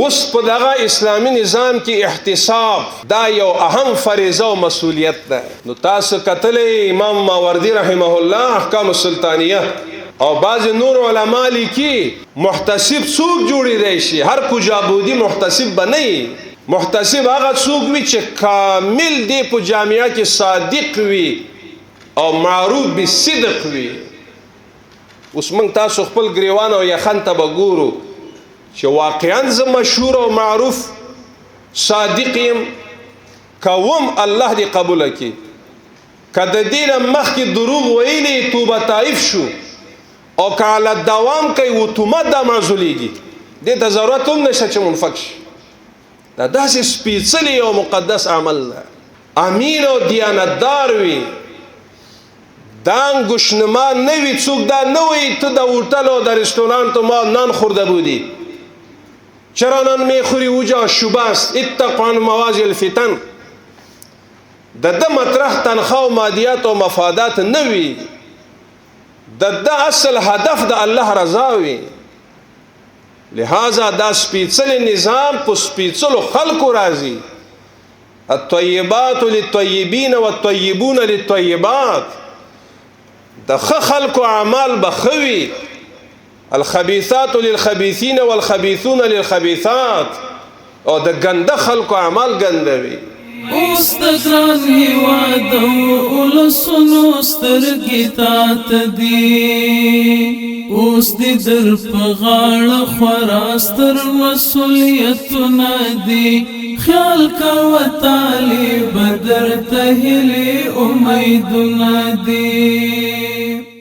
اوس په دغه اسلامي نظام کې احتساب دا یو اهم فریضه او مسؤلیت ده. نو تاسو کتلې امام ماوردی رحمه الله احکام السلطانیه او بعض نور علما لیکي محتسب څوک جوړیدای شي. هر کجابودی محتسب بنئ. محتسب هغه څوک وي چې کامل دی په جامعه کې صادق وي او معروف بالصدق وي. اوس موږ تاسو خپل ګریوان او یخن ته وګورو چې واقعا زه مشهور او معروف صادق یم کوم الله دې قبول کړي. کله دې مخکې دروغ ویلي توبه طائف شو او کله دوام کوي وتومت د معزولیږي دې ته ضرورت هم نشته چې منفک شي. دا داسې سپېڅلی او مقدس عمل ده. امین او دیانتدار وي دا انګوشنما نه وي. څوک دا نه وایي ته د هوټل او د رستورانت ما نان خورده بودی چرا نان میخوری اوجا شوباست اتقوا عن مواضع الفتن. د مطرح تنخواه و مادیات و مفادات نوی. د اصل هدف د الله رضا وي. لہذا دا سپیڅلی نظام په سپیڅلو خلقو راځي. الطیبات للطیبین والطیبون للطیبات. د خلقو اعمال بخوي. الخبيثات للخبيثين والخبيثون للخبيثات. او د ګنده خلقو اعمال ګنده وي. اوس د ګران هیواد ولسونو سترګې تاته دي. اوس دې در په غاړه خورا ستر مسؤلیتونه دي. خیال کوه طالب درته هیلې امیدونه دي.